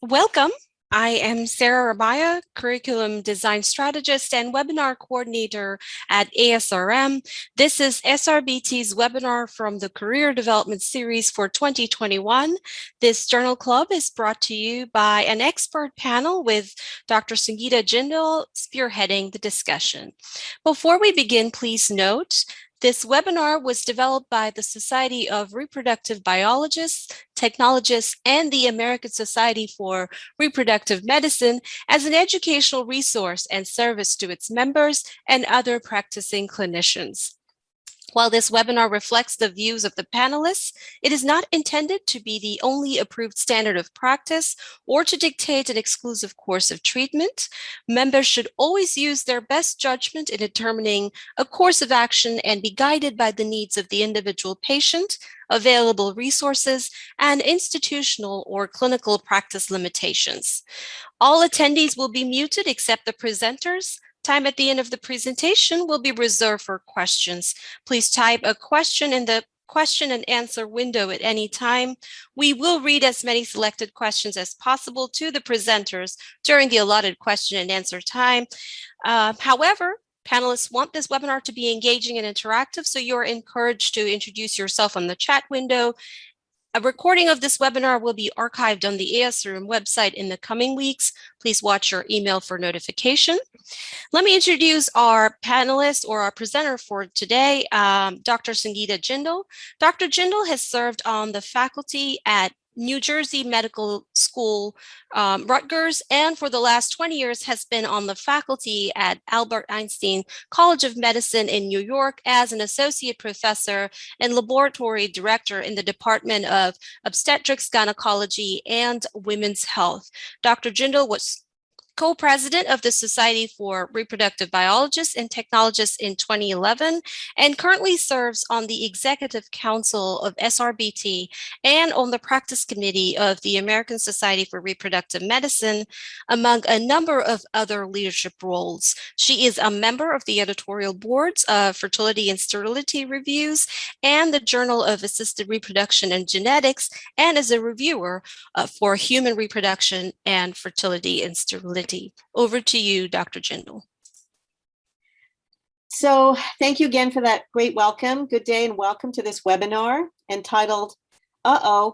Welcome. I am Sarah Rabaya, Curriculum Design Strategist and Webinar Coordinator at ASRM. This is SRBT's webinar from the Career Development Series for 2021. This journal club is brought to you by an expert panel with Dr. Sangita Jindal spearheading the discussion. Before we begin, please note this webinar was developed by the Society of Reproductive Biologists, Technologists, and the American Society for Reproductive Medicine as an educational resource and service to its members and other practicing clinicians. While this webinar reflects the views of the panelists, it is not intended to be the only approved standard of practice or to dictate an exclusive course of treatment. Members should always use their best judgment in determining a course of action and be guided by the needs of the individual patient, available resources, and institutional or clinical practice limitations. All attendees will be muted except the presenters. Time at the end of the presentation will be reserved for questions. Please type a question in the question and answer window at any time. We will read as many selected questions as possible to the presenters during the allotted question and answer time. However, panelists want this webinar to be engaging and interactive, so you're encouraged to introduce yourself on the chat window. A recording of this webinar will be archived on the ASRM website in the coming weeks. Please watch your email for notification. Let me introduce our panelist or our presenter for today, Dr. Sangita Jindal. Dr. Jindal has served on the faculty at New Jersey Medical School, Rutgers, and for the last 20 years has been on the faculty at Albert Einstein College of Medicine in New York as an associate professor and laboratory director in the Department of Obstetrics, Gynecology, and Women's Health. Dr. Jindal was co-president of the Society for Reproductive Biologists and Technologists in 2011, and currently serves on the Executive Council of SRBT and on the Practice Committee of the American Society for Reproductive Medicine, among a number of other leadership roles. She is a member of the editorial boards of Fertility and Sterility Reviews and the Journal of Assisted Reproduction and Genetics, and is a reviewer for Human Reproduction and Fertility and Sterility. Over to you, Dr. Jindal. So thank you again for that great welcome. Good day and welcome to this webinar entitled,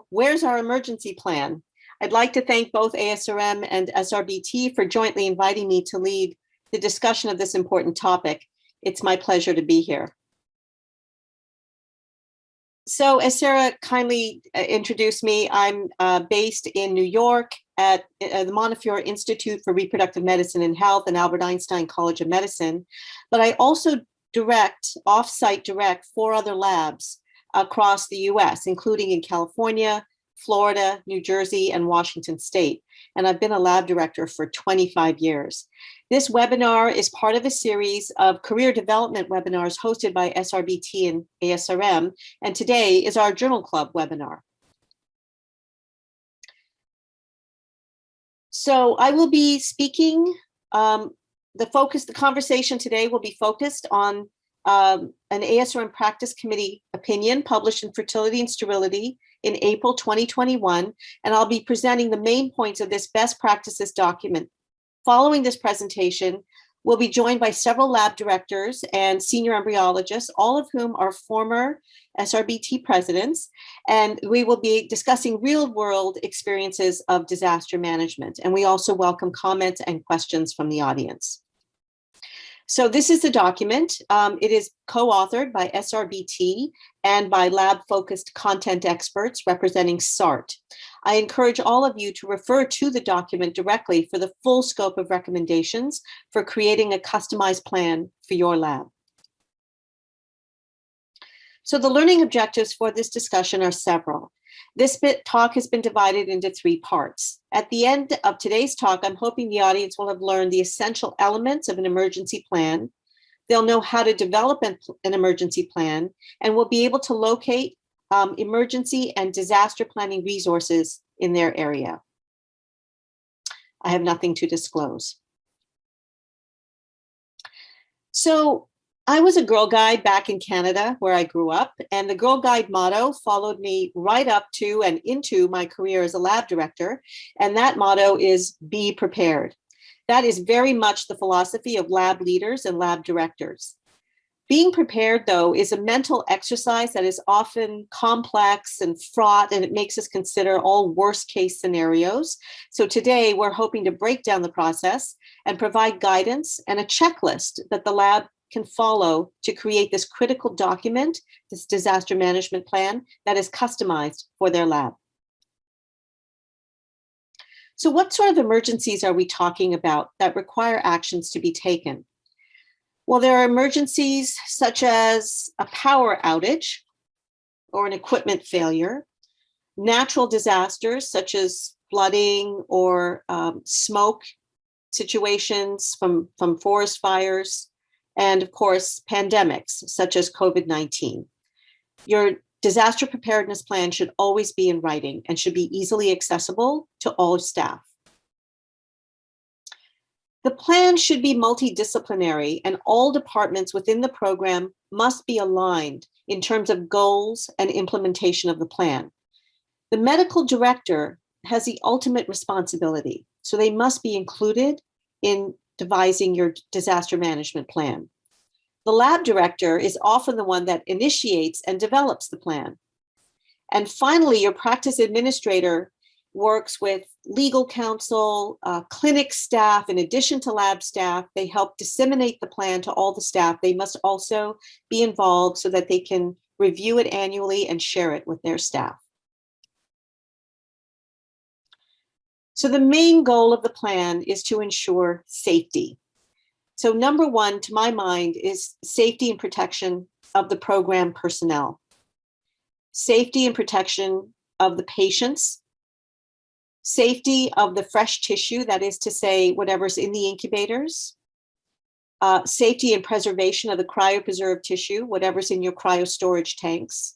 Where's Our Emergency Plan? I'd like to thank both ASRM and SRBT for jointly inviting me to lead the discussion of this important topic. It's my pleasure to be here. So as Sarah kindly introduced me, I'm based in New York at the Montefiore Institute for Reproductive Medicine and Health and Albert Einstein College of Medicine, but I also off-site direct 4 other labs across the US, including in California, Florida, New Jersey, and Washington State. And I've been a lab director for 25 years. This webinar is part of a series of career development webinars hosted by SRBT and ASRM, and today is our Journal Club webinar. So I will be speaking, the conversation today will be focused on an ASRM Practice Committee Opinion published in Fertility and Sterility in April 2021, and I'll be presenting the main points of this best practices document. Following this presentation, we'll be joined by several lab directors and senior embryologists, all of whom are former SRBT presidents, and we will be discussing real-world experiences of disaster management. And we also welcome comments and questions from the audience. So this is the document. It is co-authored by SRBT and by lab-focused content experts representing SART. I encourage all of you to refer to the document directly for the full scope of recommendations for creating a customized plan for your lab. So the learning objectives for this discussion are several. This talk has been divided into 3 parts. At the end of today's talk, I'm hoping the audience will have learned the essential elements of an emergency plan. They'll know how to develop an emergency plan and will be able to locate emergency and disaster planning resources in their area. I have nothing to disclose. So I was a Girl Guide back in Canada where I grew up, and the Girl Guide motto followed me right up to and into my career as a lab director. And that motto is be prepared. That is very much the philosophy of lab leaders and lab directors. Being prepared, though, is a mental exercise that is often complex and fraught, and it makes us consider all worst case scenarios. So today we're hoping to break down the process and provide guidance and a checklist that the lab can follow to create this critical document, this disaster management plan that is customized for their lab. So what sort of emergencies are we talking about that require actions to be taken? Well, there are emergencies such as a power outage or an equipment failure, natural disasters such as flooding or smoke situations from forest fires, and of course, pandemics such as COVID-19. Your disaster preparedness plan should always be in writing and should be easily accessible to all staff. The plan should be multidisciplinary, and all departments within the program must be aligned in terms of goals and implementation of the plan. The medical director has the ultimate responsibility, so they must be included in devising your disaster management plan. The lab director is often the one that initiates and develops the plan. And finally, your practice administrator works with legal counsel, clinic staff, in addition to lab staff. They help disseminate the plan to all the staff. They must also be involved so that they can review it annually and share it with their staff. So the main goal of the plan is to ensure safety. So number one, to my mind, is safety and protection of the program personnel, safety and protection of the patients, safety of the fresh tissue, that is to say, whatever's in the incubators, safety and preservation of the cryopreserved tissue, whatever's in your cryo storage tanks.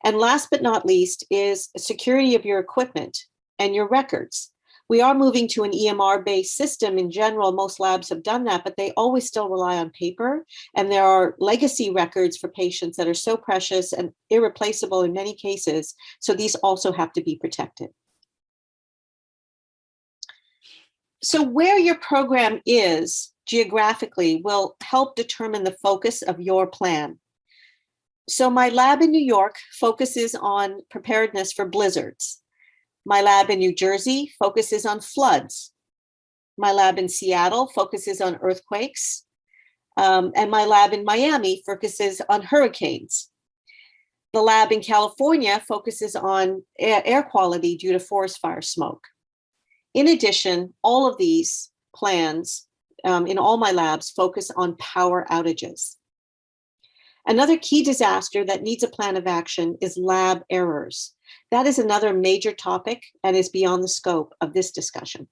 And last but not least is security of your equipment and your records. We are moving to an EMR-based system in general. Most labs have done that, but they always still rely on paper. And there are legacy records for patients that are so precious and irreplaceable in many cases. So these also have to be protected. So where your program is geographically will help determine the focus of your plan. So my lab in New York focuses on preparedness for blizzards. My lab in New Jersey focuses on floods. My lab in Seattle focuses on earthquakes. And my lab in Miami focuses on hurricanes. The lab in California focuses on air quality due to forest fire smoke. In addition, all of these plans in all my labs focus on power outages. Another key disaster that needs a plan of action is lab errors. That is another major topic and is beyond the scope of this discussion.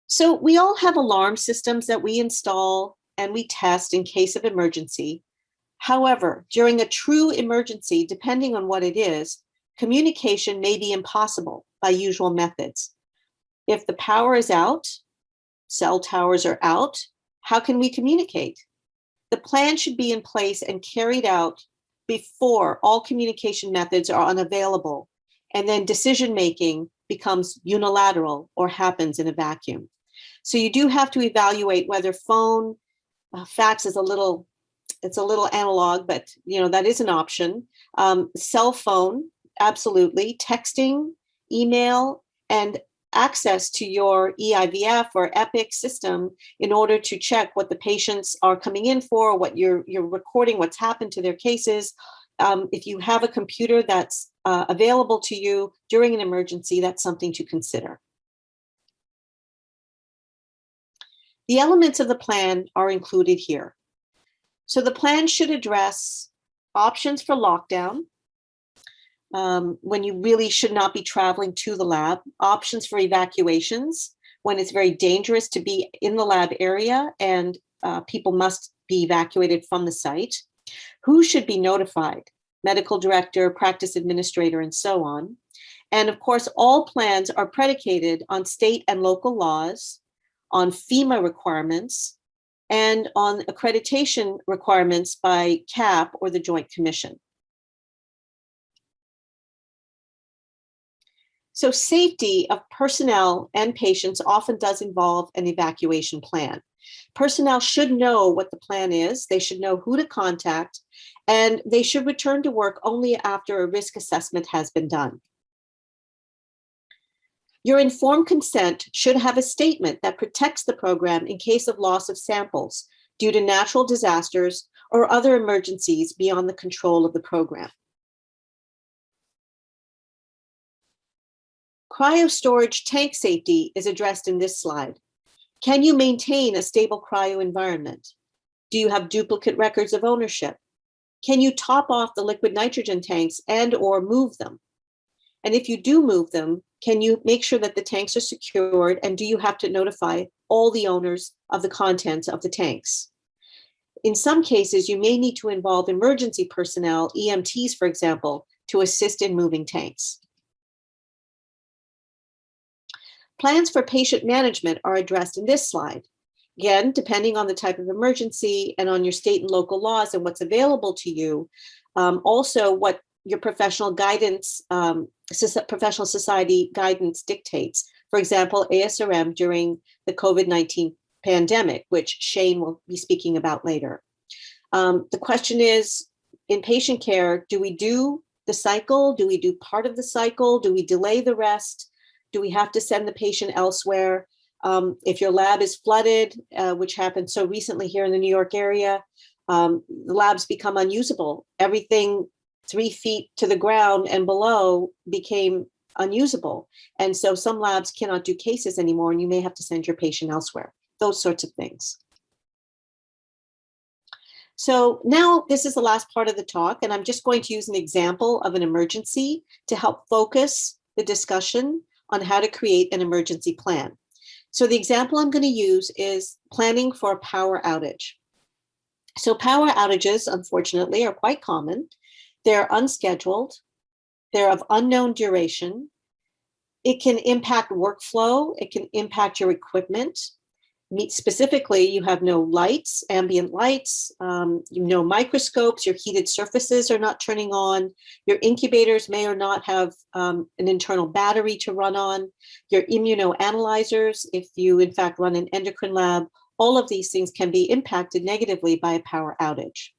So we all have alarm systems that we install and we test in case of emergency. However, during a true emergency, depending on what it is, communication may be impossible by usual methods. If the power is out, cell towers are out, how can we communicate? The plan should be in place and carried out before all communication methods are unavailable, and then decision-making becomes unilateral or happens in a vacuum. So you do have to evaluate whether phone, fax is it's a little analog, but that is an option. Cell phone, absolutely. Texting, email, and access to your EIVF or EPIC system in order to check what the patients are coming in for, what you're recording, what's happened to their cases. If you have a computer that's available to you during an emergency, that's something to consider. The elements of the plan are included here. So the plan should address options for lockdown, when you really should not be traveling to the lab, options for evacuations, when it's very dangerous to be in the lab area and people must be evacuated from the site, who should be notified, medical director, practice administrator, and so on. And of course, all plans are predicated on state and local laws, on FEMA requirements, and on accreditation requirements by CAP or the Joint Commission. So safety of personnel and patients often does involve an evacuation plan. Personnel should know what the plan is, they should know who to contact, and they should return to work only after a risk assessment has been done. Your informed consent should have a statement that protects the program in case of loss of samples due to natural disasters or other emergencies beyond the control of the program. Cryo storage tank safety is addressed in this slide. Can you maintain a stable cryo environment? Do you have duplicate records of ownership? Can you top off the liquid nitrogen tanks and or move them? And if you do move them, can you make sure that the tanks are secured, and do you have to notify all the owners of the contents of the tanks? In some cases, you may need to involve emergency personnel, EMTs, for example, to assist in moving tanks. Plans for patient management are addressed in this slide. Again, depending on the type of emergency and on your state and local laws and what's available to you, also what your professional guidance, professional society guidance dictates. For example, ASRM during the COVID-19 pandemic, which Shane will be speaking about later. The question is, in patient care, do we do the cycle? Do we do part of the cycle? Do we delay the rest? Do we have to send the patient elsewhere? If your lab is flooded, which happened so recently here in the New York area, the labs become unusable. Everything 3 feet to the ground and below became unusable. And so some labs cannot do cases anymore, and you may have to send your patient elsewhere, those sorts of things. So now this is the last part of the talk, and I'm just going to use an example of an emergency to help focus the discussion on how to create an emergency plan. So the example I'm going to use is planning for a power outage. So power outages, unfortunately, are quite common. They're unscheduled. They're of unknown duration. It can impact workflow. It can impact your equipment. Specifically, you have no lights, ambient lights, no microscopes, your heated surfaces are not turning on, your incubators may or not have an internal battery to run on, your immunoanalyzers, if you in fact run an endocrine lab, all of these things can be impacted negatively by a power outage.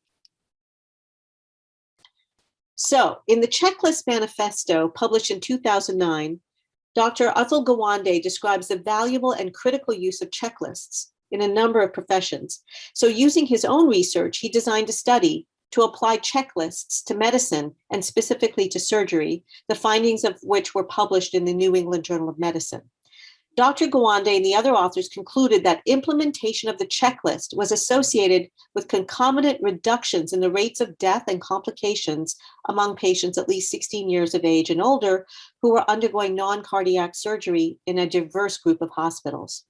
So in the checklist manifesto published in 2009, Dr. Atul Gawande describes the valuable and critical use of checklists in a number of professions. So using his own research, he designed a study to apply checklists to medicine and specifically to surgery, the findings of which were published in the New England Journal of Medicine. Dr. Gawande and the other authors concluded that implementation of the checklist was associated with concomitant reductions in the rates of death and complications among patients at least 16 years of age and older who were undergoing non-cardiac surgery in a diverse group of hospitals.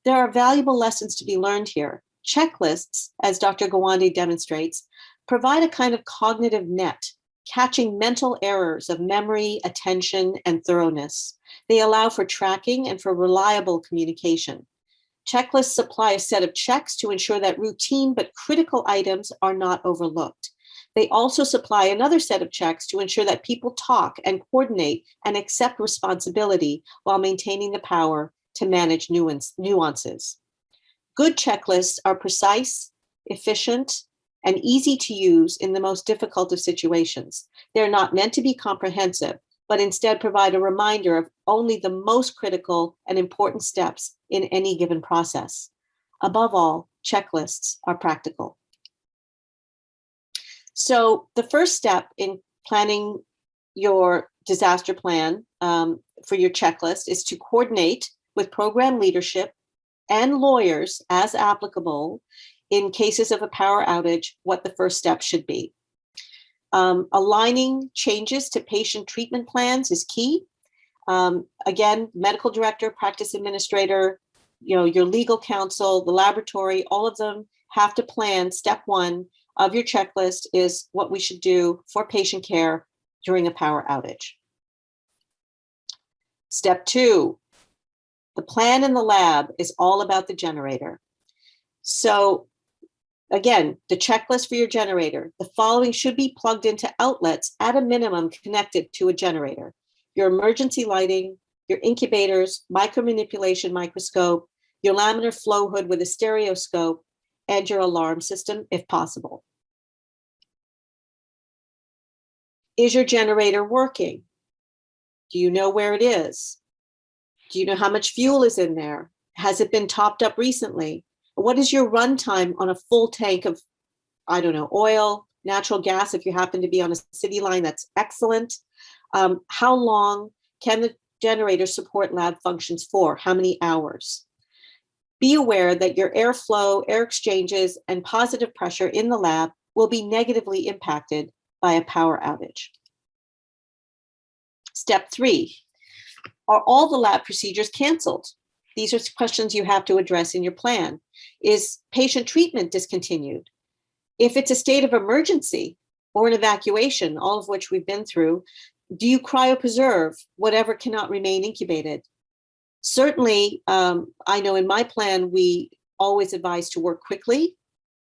There are valuable lessons to be learned here. Checklists, as Dr. Gawande demonstrates, provide a kind of cognitive net, catching mental errors of memory, attention, and thoroughness. They allow for tracking and for reliable communication. Checklists supply a set of checks to ensure that routine but critical items are not overlooked. They also supply another set of checks to ensure that people talk and coordinate and accept responsibility while maintaining the power to manage nuances. Good checklists are precise, efficient, and easy to use in the most difficult of situations. They're not meant to be comprehensive, but instead provide a reminder of only the most critical and important steps in any given process. Above all, checklists are practical. So the first step in planning your disaster plan for your checklist is to coordinate with program leadership and lawyers as applicable in cases of a power outage, what the first step should be. Aligning changes to patient treatment plans is key. Again, medical director, practice administrator, your legal counsel, the laboratory, all of them have to plan. Step one of your checklist is what we should do for patient care during a power outage. Step two, the plan in the lab is all about the generator. So again, the checklist for your generator. The following should be plugged into outlets at a minimum connected to a generator. Your emergency lighting, your incubators, micromanipulation microscope, your laminar flow hood with a stereoscope, and your alarm system if possible. Is your generator working? Do you know where it is? Do you know how much fuel is in there? Has it been topped up recently? What is your runtime on a full tank of, I don't know, oil, natural gas, if you happen to be on a city line, that's excellent. How long can the generator support lab functions for? How many hours? Be aware that your airflow, air exchanges, and positive pressure in the lab will be negatively impacted by a power outage. Step 3, are all the lab procedures canceled? These are questions you have to address in your plan. Is patient treatment discontinued? If it's a state of emergency or an evacuation, all of which we've been through, do you cryopreserve whatever cannot remain incubated? Certainly, I know in my plan, we always advise to work quickly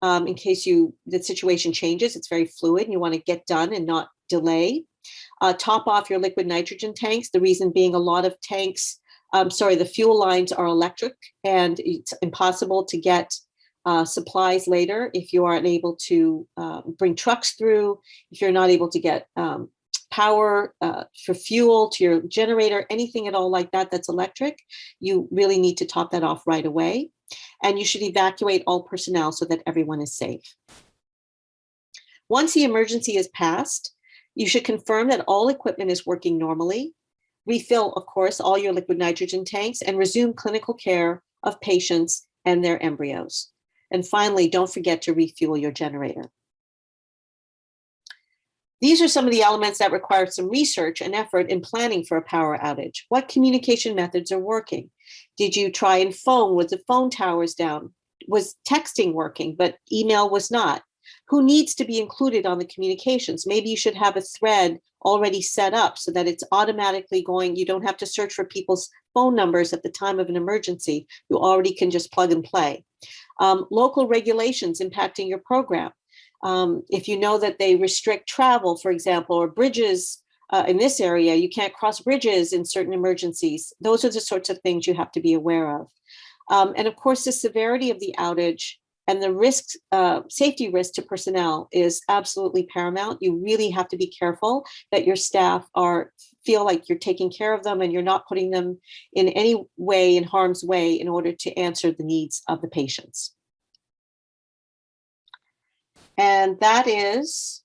in case the situation changes. It's very fluid and you want to get done and not delay. Top off your liquid nitrogen tanks. The reason being a lot of tanks, the fuel lines are electric and it's impossible to get supplies later if you aren't able to bring trucks through, if you're not able to get power for fuel to your generator, anything at all like that that's electric, you really need to top that off right away. And you should evacuate all personnel so that everyone is safe. Once the emergency is passed, you should confirm that all equipment is working normally. Refill, of course, all your liquid nitrogen tanks and resume clinical care of patients and their embryos. And finally, don't forget to refuel your generator. These are some of the elements that require some research and effort in planning for a power outage. What communication methods are working? Did you try and phone? Was the phone towers down? Was texting working, but email was not? Who needs to be included on the communications? Maybe you should have a thread already set up so that it's automatically going. You don't have to search for people's phone numbers at the time of an emergency. You already can just plug and play. Local regulations impacting your program. If you know that they restrict travel, for example, or bridges in this area, you can't cross bridges in certain emergencies. Those are the sorts of things you have to be aware of. And of course, the severity of the outage and the risks, safety risk to personnel is absolutely paramount. You really have to be careful that your staff feel like you're taking care of them and you're not putting them in any way in harm's way in order to answer the needs of the patients. And that is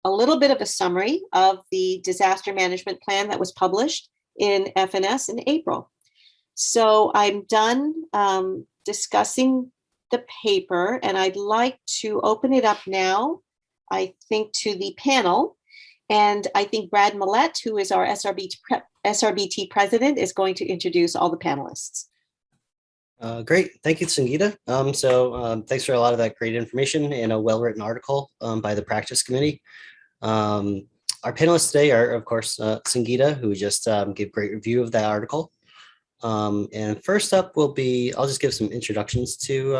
a little bit of a summary of the disaster management plan that was published in FNS in April. So I'm done discussing the paper, and I'd like to open it up now, I think, to the panel. And I think Brad Milette, who is our SRBT president, is going to introduce all the panelists. Great. Thank you, Sangita. Thanks for a lot of that great information and a well-written article by the practice committee. Our panelists today are, of course, Sangita, who just gave a great review of that article. And first up will be, I'll just give some introductions to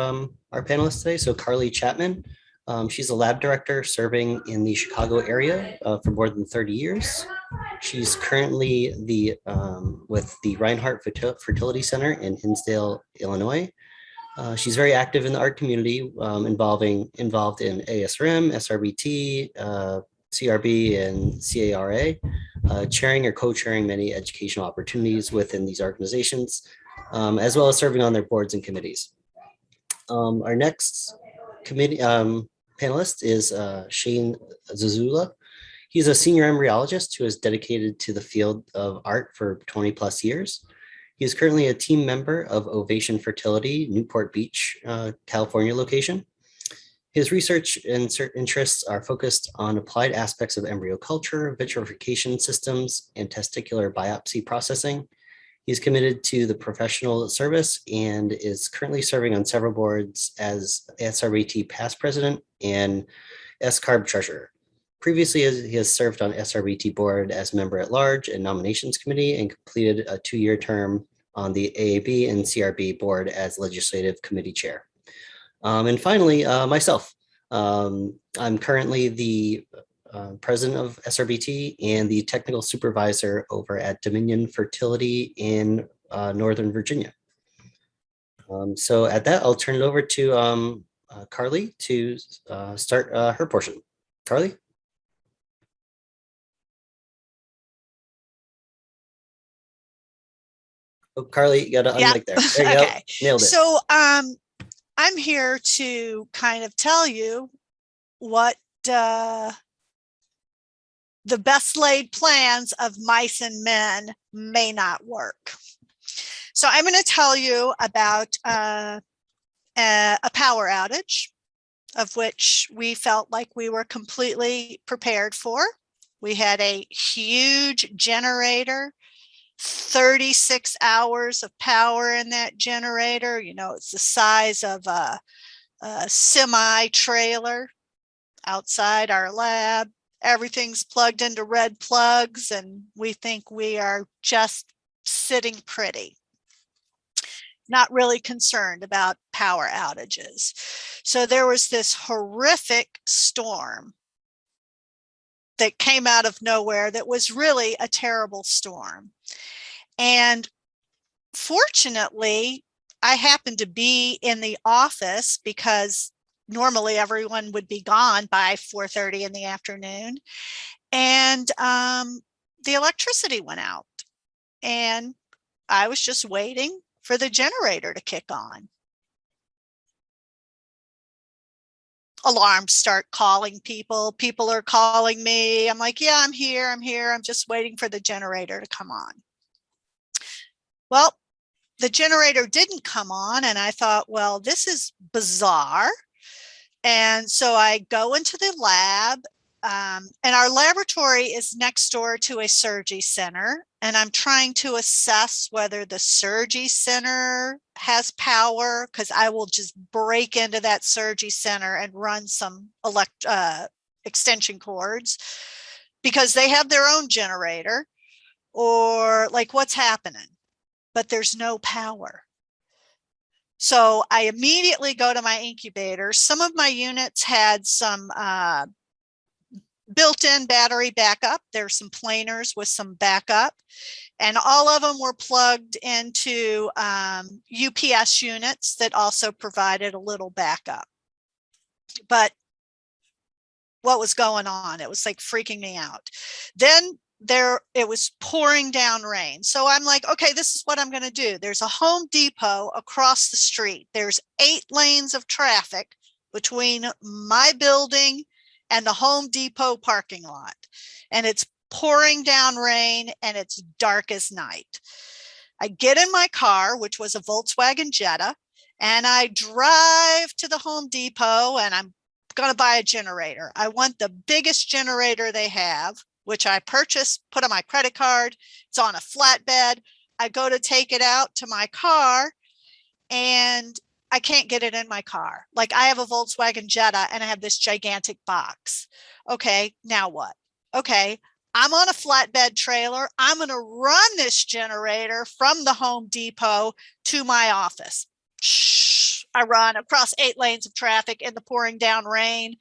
our panelists today. So Carli Chapman, she's a lab director serving in the Chicago area for more than 30 years. She's currently with the Reinhardt Fertility Center in Hinsdale, Illinois. She's very active in the art community, involved in ASRM, SRBT, CRB, and CARA, chairing or co-chairing many educational opportunities within these organizations, as well as serving on their boards and committees. Our next committee panelist is Shane Zozula. He's a senior embryologist who is dedicated to the field of art for 20 plus years. He is currently a team member of Ovation Fertility, Newport Beach, California location. His research and interests are focused on applied aspects of embryo culture, vitrification systems, and testicular biopsy processing. He's committed to the professional service and is currently serving on several boards as SRBT past president and SCARB treasurer. Previously, he has served on SRBT board as member at large and nominations committee and completed a 2-year term on the AAB and CRB board as legislative committee chair. And finally, myself. I'm currently the president of SRBT and the technical supervisor over at Dominion Fertility in Northern Virginia. So at that, I'll turn it over to Carli to start her portion. Carli? Oh, Carli, you got to Yeah. unmic there. There you Okay. go. Nailed it. So I'm here to kind of tell you what the best laid plans of mice and men may not work. So I'm going to tell you about a power outage of which we felt like we were completely prepared for. We had a huge generator, 36 hours of power in that generator. You know, it's the size of a semi-trailer outside our lab. Everything's plugged into red plugs, and we think we are just sitting pretty. Not really concerned about power outages. So there was this horrific storm that came out of nowhere that was really a terrible storm. And fortunately, I happened to be in the office because normally everyone would be gone by 4:30 in the afternoon. And the electricity went out. And I was just waiting for the generator to kick on. Alarms start calling people. People are calling me. I'm like, yeah, I'm here. I'm just waiting for the generator to come on. Well, the generator didn't come on, and I thought, well, this is bizarre. And so I go into the lab, and our laboratory is next door to a surgery center. And I'm trying to assess whether the surgery center has power, because I will just break into that surgery center and run some extension cords because they have their own generator, or like what's happening, but there's no power. So I immediately go to my incubator. Some of my units had some built-in battery backup. There's some planers with some backup, and all of them were plugged into UPS units that also provided a little backup. But what was going on? It was like freaking me out. Then it was pouring down rain. So I'm like, okay, this is what I'm going to do. There's a Home Depot across the street. There's 8 lanes of traffic between my building and the Home Depot parking lot. And it's pouring down rain and it's dark as night. I get in my car, which was a Volkswagen Jetta, and I drive to the Home Depot, and I'm going to buy a generator. I want the biggest generator they have, which I purchased, put on my credit card. It's on a flatbed. I go to take it out to my car, and I can't get it in my car. Like, I have a Volkswagen Jetta and I have this gigantic box. Okay, now what? Okay, I'm on a flatbed trailer. I'm going to run this generator from the Home Depot to my office. I run across 8 lanes of traffic in the pouring down rain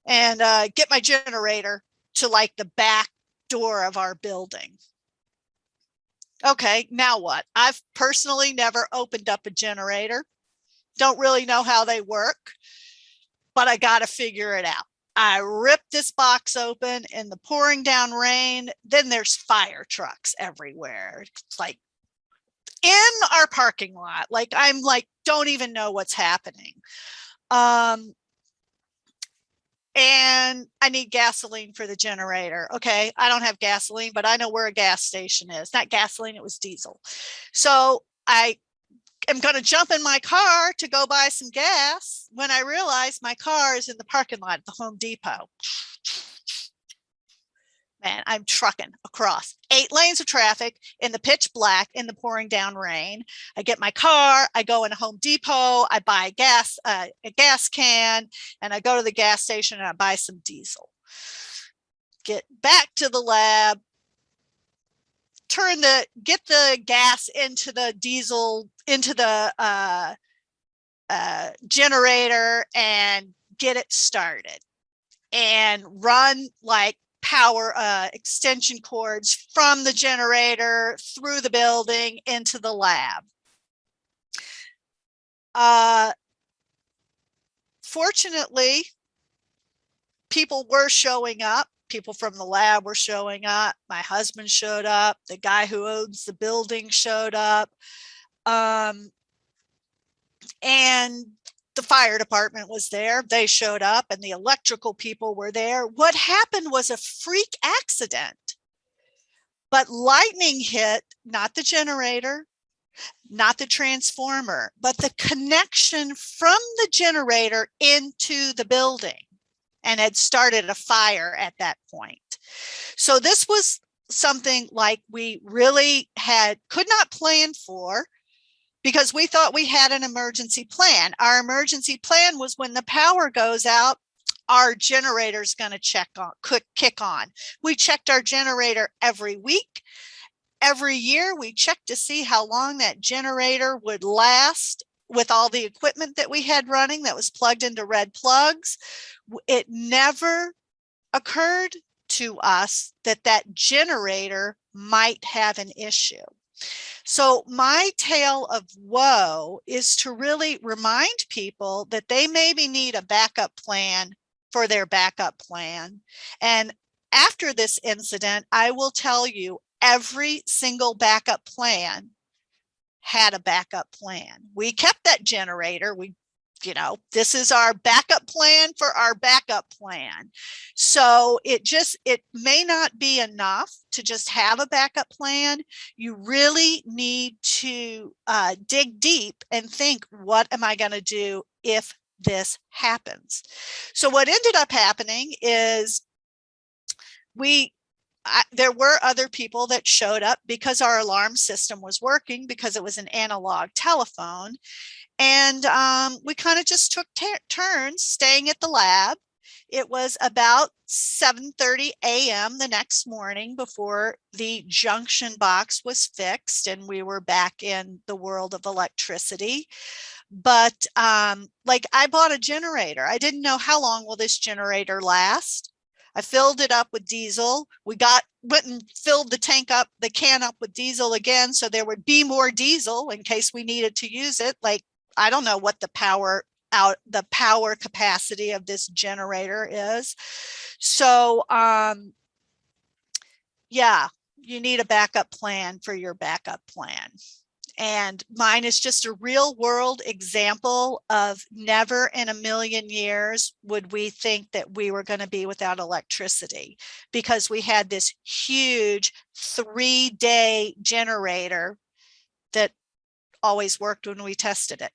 and get my generator to like the back door of our building. Okay, now what? I've personally never opened up a generator. Don't really know how they work, but I got to figure it out. I rip this box open in the pouring down rain. Then there's fire trucks everywhere. It's like in our parking lot. Like, I'm like, don't even know what's happening. And I need gasoline for the generator. Okay, I don't have gasoline, but I know where a gas station is. Not gasoline, it was diesel. So I am going to jump in my car to go buy some gas when I realize my car is in the parking lot at the Home Depot. Man, I'm trucking across 8 lanes of traffic in the pitch black in the pouring down rain. I get my car, I go in Home Depot, I buy a gas can, and I go to the gas station and I buy some diesel. Get back to the lab, get the gas into the diesel, into the generator and get it started and run like power extension cords from the generator through the building into the lab. Fortunately, people were showing up. People from the lab were showing up. My husband showed up. The guy who owns the building showed up. And the fire department was there. They showed up and the electrical people were there. What happened was a freak accident. But lightning hit, not the generator, not the transformer, but the connection from the generator into the building, and had started a fire at that point. So this was something like we really could not plan for, because we thought we had an emergency plan. Our emergency plan was when the power goes out, our generator's going to kick on. We checked our generator every week. Every year we checked to see how long that generator would last with all the equipment that we had running that was plugged into red plugs. It never occurred to us that that generator might have an issue. So my tale of woe is to really remind people that they maybe need a backup plan for their backup plan. And after this incident, I will tell you, every single backup plan had a backup plan. We kept that generator. This is our backup plan for our backup plan. So it may not be enough to just have a backup plan. You really need to dig deep and think, what am I going to do if this happens? So what ended up happening is there were other people that showed up because our alarm system was working, because it was an analog telephone. And we kind of just took turns staying at the lab. It was about 7:30 a.m. the next morning before the junction box was fixed and we were back in the world of electricity. But I bought a generator. I didn't know how long will this generator last. I filled it up with diesel. We went and filled the can up with diesel again, so there would be more diesel in case we needed to use it. I don't know what the power capacity of this generator is. So yeah, you need a backup plan for your backup plan. And mine is just a real world example of never in a million years would we think that we were going to be without electricity, because we had this huge 3-day generator that always worked when we tested it.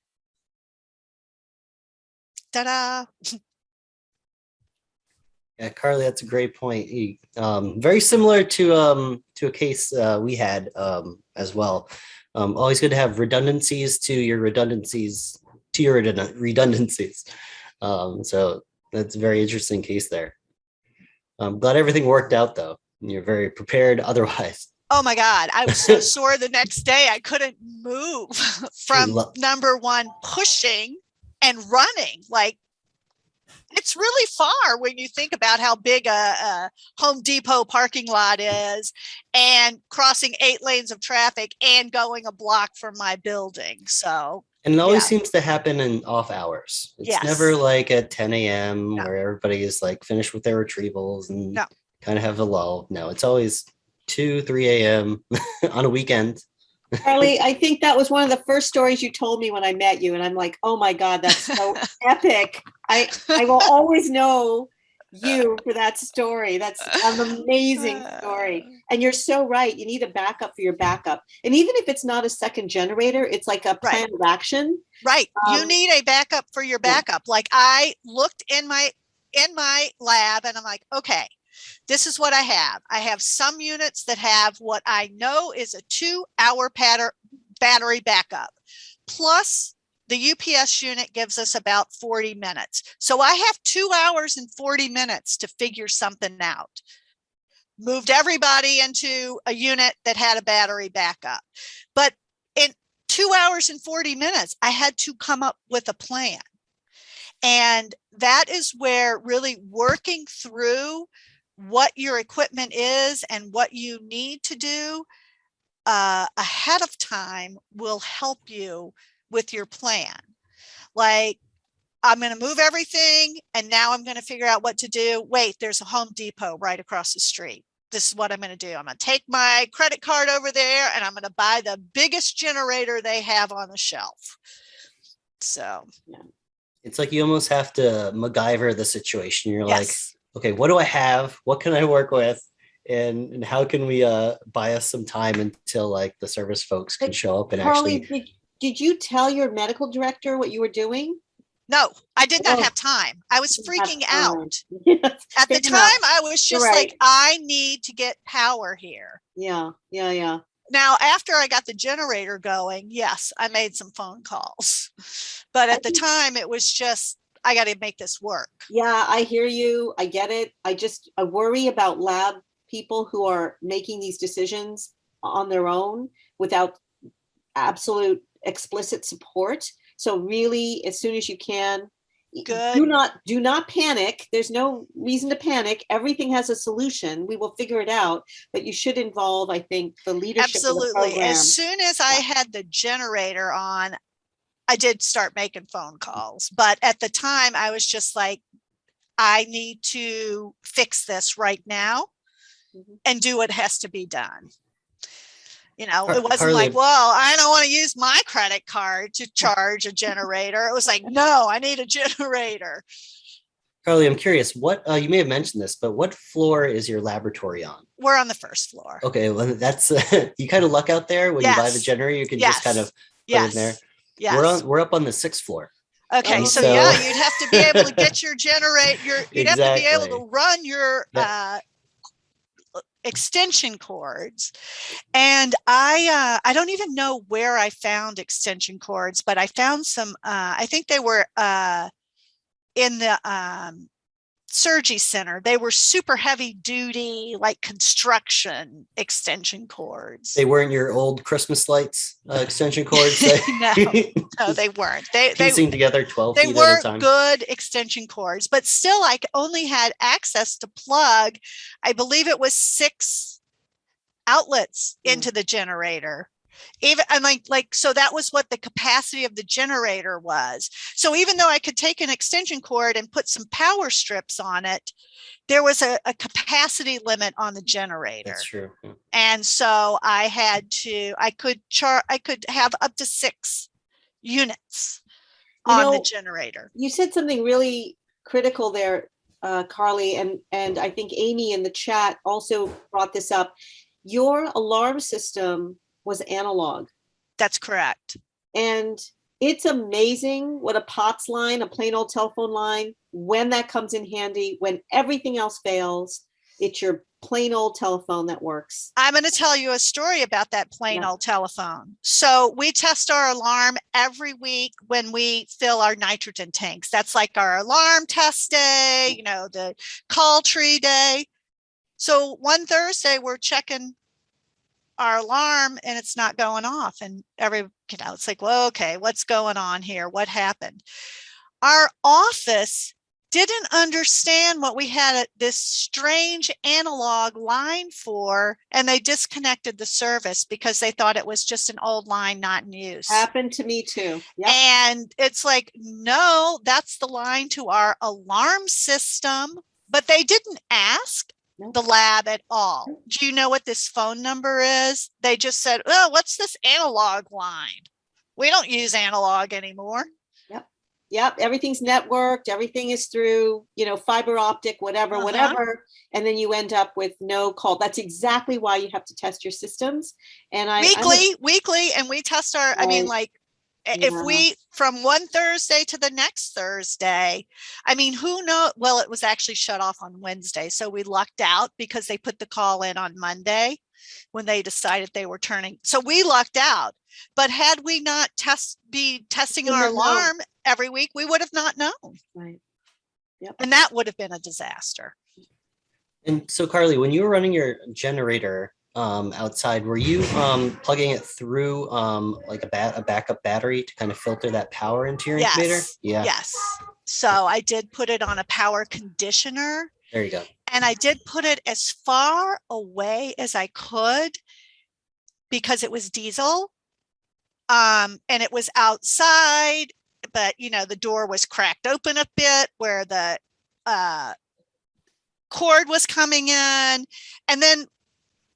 Ta-da! Yeah, Carli, that's a great point. Very similar to a case we had as well. Always good to have redundancies to your redundancies to your redundancies. So that's a very interesting case there. I'm glad everything worked out though. You're very prepared otherwise. Oh my God, I was so sore the next day. I couldn't move from number one, pushing and running. It's really far when you think about how big a Home Depot parking lot is, and crossing 8 lanes of traffic and going a block from my building. So, and it always seems to happen in off hours. It's never like at 10 a.m. where everybody is finished with their retrievals and kind of have a lull. No, it's always 2, 3 a.m. on a weekend. Carli, I think that was one of the first stories you told me when I met you. And I'm like, oh my God, that's so epic. I will always know you for that story. That's an amazing story. And you're so right. You need a backup for your backup. And even if it's not a second generator, it's like a plan of action. Right. You need a backup for your backup. I looked in my lab and I'm like, okay, this is what I have. I have some units that have what I know is a 2-hour battery backup. Plus, the UPS unit gives us about 40 minutes. So I have 2 hours and 40 minutes to figure something out. Moved everybody into a unit that had a battery backup. But 2 hours and 40 minutes. I had to come up with a plan. And that is where really working through what your equipment is and what you need to do ahead of time will help you with your plan. Like, I'm going to move everything, and now I'm going to figure out what to do. Wait, there's a Home Depot right across the street. This is what I'm going to do. I'm going to take my credit card over there, and I'm going to buy the biggest generator they have on the shelf. So it's like you almost have to MacGyver the situation. You're yes. like, okay, what do I have? What can I work with? And how can we buy us some time until like the service folks can show up and Carli, actually. did you tell your medical director what you were doing? No, I did not Oh. have time. I was freaking out. Yes, At the fair time, enough. I was just You're like, right. I need to get power here. Yeah. Now, after I got the generator going, yes, I made some phone calls. But at the time, it was just, I got to make this work. Yeah, I hear you. I get it. I worry about lab people who are making these decisions on their own without absolute explicit support. So really, as soon as you can, Good. do not panic. There's no reason to panic. Everything has a solution. We will figure it out. But you should involve, I think, the leadership of the Absolutely. program. As soon as I had the generator on, I did start making phone calls. But at the time, I was just like, I need to fix this right now and do what has to be done. You know, it wasn't Carli, like, well, I don't want to use my credit card to charge a generator. It was like, no, I need a generator. Carli, I'm curious, what you may have mentioned this, but what floor is your laboratory on? We're on the first floor. Okay, well, that's you kind of luck out there when you buy the generator. You can just kind of put it in there. Yes. We're up on the 6th floor. Okay, so yeah, you'd have to be able to get your generator. You'd have to be able to run your extension cords. And I don't even know where I found extension cords, but I found some. I think they were in the surgery center. They were super heavy duty, like construction extension cords. They weren't your old Christmas lights extension cords. No, they weren't. They piecing together 12 they feet weren't at a time. Good extension cords, but still, I only had access to plug, I believe it was 6 outlets into the generator. Even I'm like, so that was what the capacity of the generator was. So even though I could take an extension cord and put some power strips on it, there was a capacity limit on the generator. That's true. Yeah. And so I could have up to 6 units on the generator. You said something really critical there, Carli, and I think Amy in the chat also brought this up. Your alarm system was analog. That's correct. And it's amazing what a POTS line, a plain old telephone line, when that comes in handy, when everything else fails, it's your plain old telephone that works. I'm going to tell you a story about that plain old telephone. So we test our alarm every week when we fill our nitrogen tanks. That's like our alarm test day, you know, the call tree day. So one Thursday we're checking our alarm and it's not going off, and it's like, well, okay, what's going on here? What happened? Our office didn't understand what we had this strange analog line for, and they disconnected the service because they thought it was just an old line not in use. Happened to me too. Yep. And it's like, no, that's the line to our alarm system, but they didn't ask the lab at all. Do you know what this phone number is? They just said, oh, what's this analog line? We don't use analog anymore. Yep. Everything's networked. Everything is through, fiber optic, whatever. And then you end up with no call. That's exactly why you have to test your systems. And weekly. And we test our, if we, from one Thursday to the next Thursday, who knows? Well, it was actually shut off on Wednesday. So we lucked out because they put the call in on Monday when they decided they were turning. So we lucked out. But had we not be testing our alarm every week, we would have not known. Right. Yep. And that would have been a disaster. And so, Carli, when you were running your generator, outside, were you plugging it through like a backup battery to kind of filter that power into your incubator? Yes. Yeah. Yes. So I did put it on a power conditioner, There you go. and I did put it as far away as I could because it was diesel. And it was outside, but the door was cracked open a bit where the cord was coming in. And then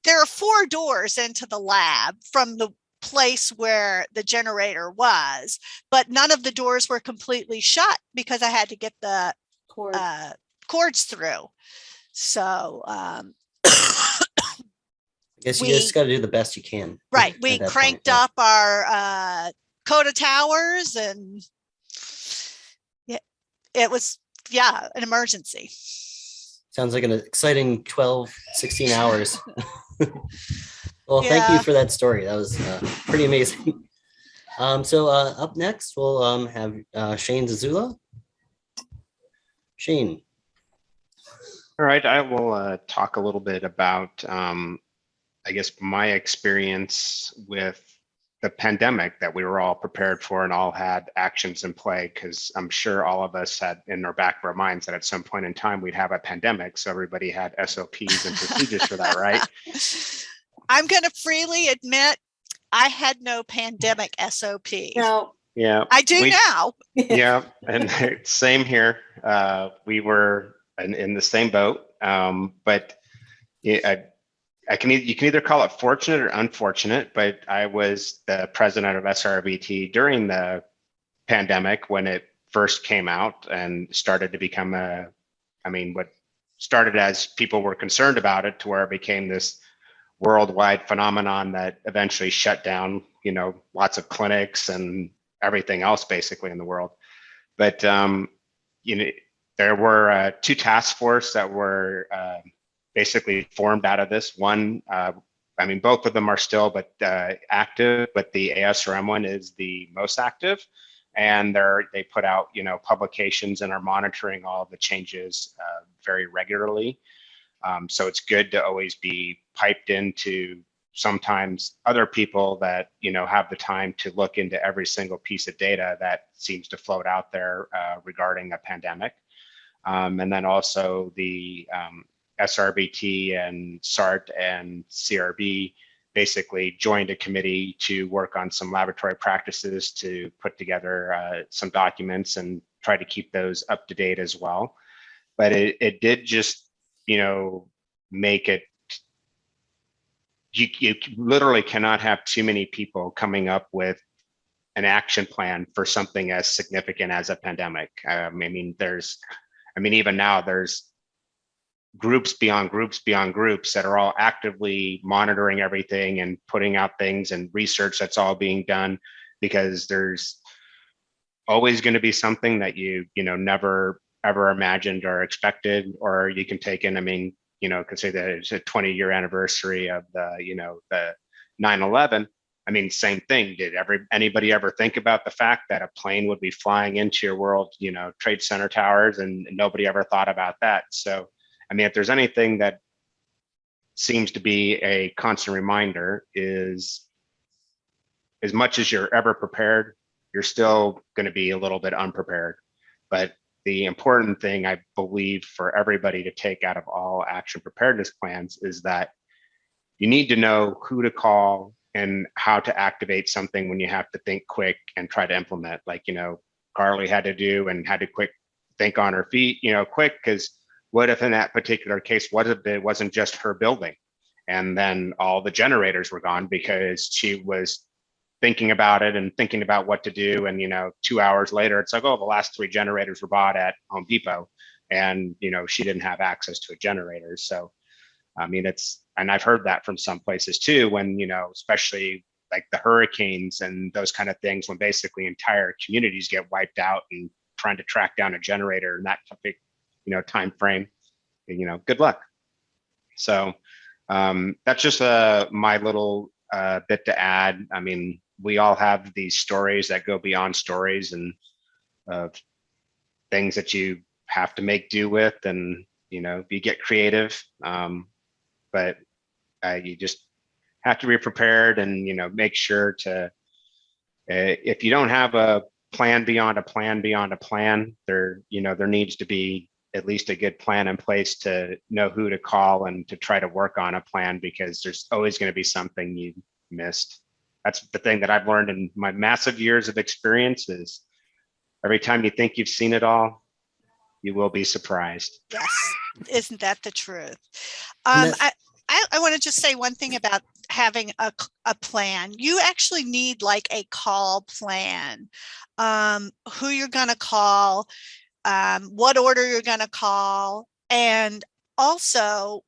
there are 4 doors into the lab from the place where the generator was, but none of the doors were completely shut because I had to get the cords through. So I guess you just got to do the best you can. Right. We cranked up our Coda towers, and it was, an emergency. Sounds like an exciting 12, 16 hours. Well, thank you for that story. That was pretty amazing. So up next, we'll have Shane Zazula. Shane. All right, I will talk a little bit about, I guess, my experience with the pandemic that we were all prepared for and all had actions in play, because I'm sure all of us had in our back of our minds that at some point in time we'd have a pandemic. So everybody had SOPs and procedures for that, right? I'm going to freely admit I had no pandemic SOP. No. Yeah. I do now. Yeah, and same here. We were in the same boat, but you can either call it fortunate or unfortunate, but I was the president of SRBT during the pandemic when it first came out and started to become what started as people were concerned about it to where it became this worldwide phenomenon that eventually shut down, lots of clinics and everything else basically in the world. But, there were 2 task force that were basically formed out of this. One, both of them are still active, but the ASRM one is the most active. And they put out, publications and are monitoring all the changes very regularly. So it's good to always be piped into sometimes other people that, have the time to look into every single piece of data that seems to float out there regarding a pandemic. And then also the SRBT and SART and CRB basically joined a committee to work on some laboratory practices to put together some documents and try to keep those up to date as well. But it did just, make it, you literally cannot have too many people coming up with an action plan for something as significant as a pandemic. Even now there's groups beyond groups beyond groups that are all actively monitoring everything and putting out things and research that's all being done, because there's always going to be something that you never ever imagined or expected. Or you can take in, could say that it's a 20-year anniversary of the 9/11. Same thing. Did anybody ever think about the fact that a plane would be flying into your World Trade Center towers, and nobody ever thought about that? So if there's anything that seems to be a constant reminder, is as much as you're ever prepared, you're still going to be a little bit unprepared. But the important thing, I believe, for everybody to take out of all action preparedness plans is that you need to know who to call and how to activate something when you have to think quick and try to implement, like, Carli had to do, and had to quick think on her feet, quick, because what if in that particular case, it wasn't just her building, and then all the generators were gone because she was thinking about it and thinking about what to do. And, 2 hours later, it's like, oh, the last 3 generators were bought at Home Depot, and, she didn't have access to a generator. So, and I've heard that from some places too, when, especially like the hurricanes and those kind of things, when basically entire communities get wiped out and trying to track down a generator in that big, time frame, good luck. So that's just my little bit to add. We all have these stories that go beyond stories, and things that you have to make do with, and you get creative, but you just have to be prepared and, make sure to, if you don't have a plan beyond a plan beyond a plan, there needs to be at least a good plan in place to know who to call and to try to work on a plan, because there's always going to be something you missed. That's the thing that I've learned in my massive years of experience is every time you think you've seen it all, you will be surprised. Yes, isn't that the truth? And I want to just say one thing about having a plan. You actually need like a call plan, who you're going to call, what order you're going to call, and also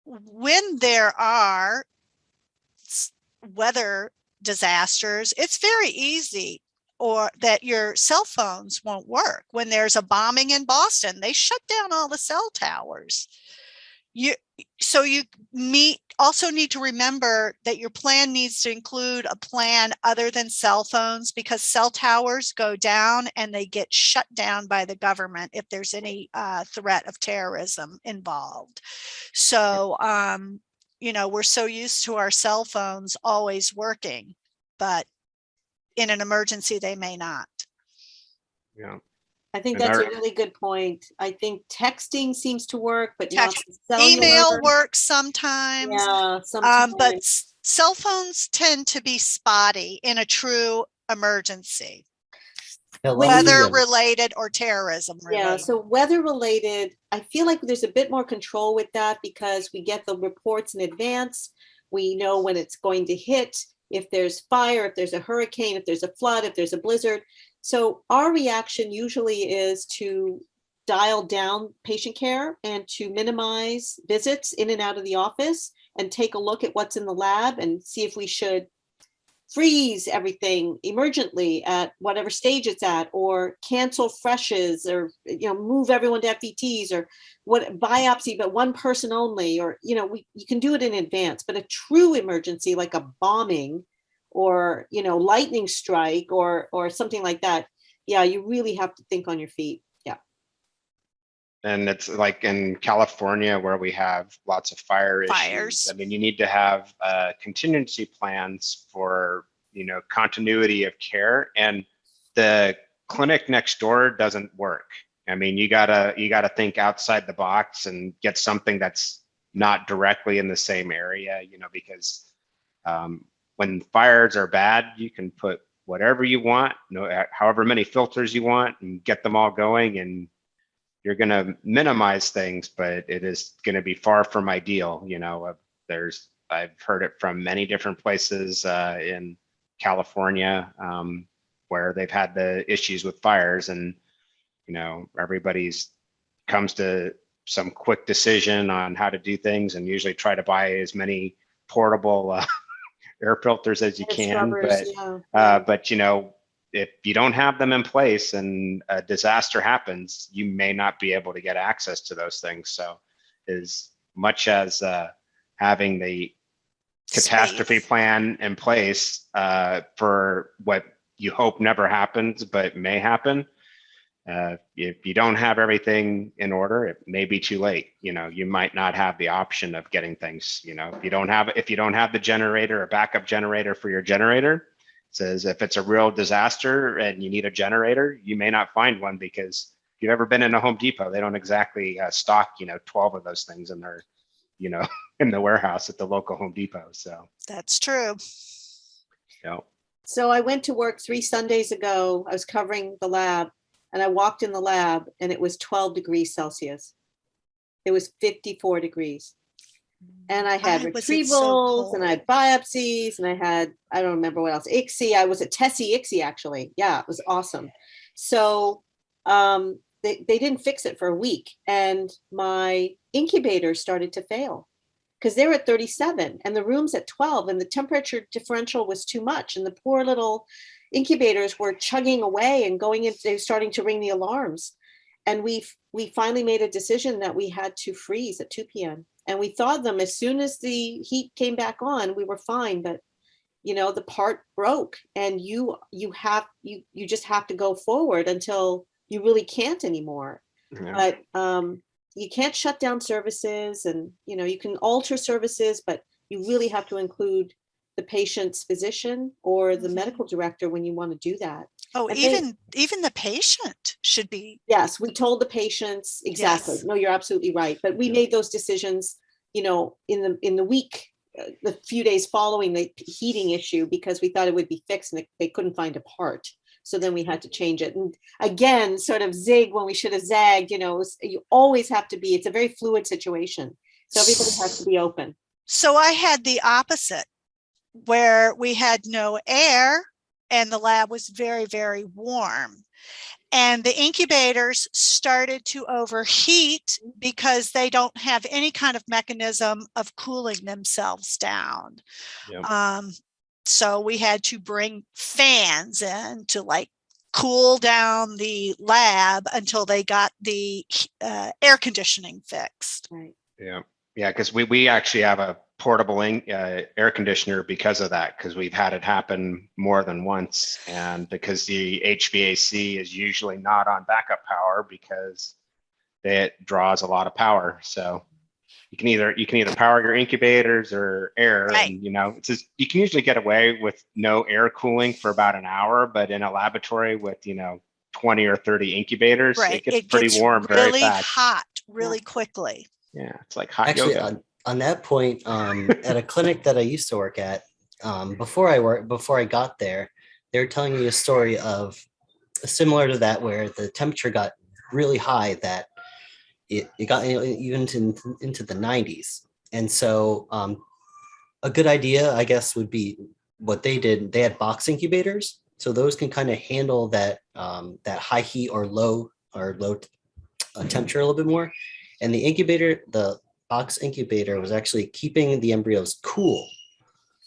when there are weather disasters, it's very easy or that your cell phones won't work. When there's a bombing in Boston, they shut down all the cell towers. You also need to remember that your plan needs to include a plan other than cell phones, because cell towers go down and they get shut down by the government if there's any threat of terrorism involved. So, we're so used to our cell phones always working, but in an emergency, they may not. Yeah. I think And that's a really good point. I think texting seems to work, but not Email cellular. works sometimes. Yeah, sometimes. But cell phones tend to be spotty in a true emergency, weather related or terrorism related. Yeah, so weather related, I feel like there's a bit more control with that because we get the reports in advance. We know when it's going to hit, if there's fire, if there's a hurricane, if there's a flood, if there's a blizzard. So our reaction usually is to dial down patient care and to minimize visits in and out of the office and take a look at what's in the lab and see if we should freeze everything emergently at whatever stage it's at, or cancel freshes, or move everyone to FETs, or what biopsy, but one person only, or you can do it in advance. But a true emergency like a bombing or lightning strike or something like that, yeah, you really have to think on your feet. Yeah. And it's like in California where we have lots of fires. I mean, you need to have contingency plans for continuity of care, and the clinic next door doesn't work. I mean, you gotta think outside the box and get something that's not directly in the same area, because when fires are bad, you can put whatever you want, however many filters you want, and get them all going, and you're going to minimize things, but it is going to be far from ideal. I've heard it from many different places in California where they've had the issues with fires, and everybody's comes to some quick decision on how to do things, and usually try to buy as many portable air filters as you can. But if you don't have them in place and a disaster happens, you may not be able to get access to those things. So as much as having the catastrophe plan in place for what you hope never happens, but may happen, if you don't have everything in order, it may be too late. You might not have the option of getting things. If you don't have the generator or backup generator for your generator, it says if it's a real disaster and you need a generator, you may not find one, because if you've ever been in a Home Depot, they don't exactly stock 12 of those things in their in the warehouse at the local Home Depot. So that's true. So I went to work 3 Sundays ago. I was covering the lab, and I walked in the lab and it was 12 degrees Celsius. It was 54 degrees. And I had retrievals and I had biopsies and I had, I don't remember what else, ICSI. I was at Tessie ICSI actually. Yeah, it was awesome. So they didn't fix it for a week, and my incubator started to fail because they were at 37 and the room's at 12, and the temperature differential was too much. And the poor little incubators were chugging away and going in, they were starting to ring the alarms. And we finally made a decision that we had to freeze at 2 p.m. And we thawed them as soon as the heat came back on, we were fine. But the part broke, and you just have to go forward until you really can't anymore. Yeah. But you can't shut down services, and you can alter services, but you really have to include the patient's physician or the Mhm. medical director when you want to do that. Oh, And even the patient should be. Yes, we told the patients, exactly. Yes. No, you're absolutely right. But we made those decisions, in the week, the few days following the heating issue, because we thought it would be fixed and they couldn't find a part. So then we had to change it. And again, sort of zig when we should have zagged, you always have to be, it's a very fluid situation. So everybody has to be open. So I had the opposite, where we had no air and the lab was very, very warm. And the incubators started to overheat because they don't have any kind of mechanism of cooling themselves down. Yeah. So we had to bring fans in to cool down the lab until they got the air conditioning fixed. Right. Yeah. Yeah. Because we actually have a portable air conditioner because of that, because we've had it happen more than once. And because the HVAC is usually not on backup power because it draws a lot of power. So you can either power your incubators or air. Right. And it's just, you can usually get away with no air cooling for about an hour, but in a laboratory with 20 or 30 incubators, Right. it gets pretty warm very really fast. hot really quickly. Yeah, it's like hot Actually, yoga. on that point, at a clinic that I used to work at, before I got there, they were telling me a story of similar to that, where the temperature got really high, that it got even into the 90s. And so a good idea, I guess, would be what they did. They had box incubators, so those can kind of handle that high heat or low temperature a little bit more. And the box incubator was actually keeping the embryos cool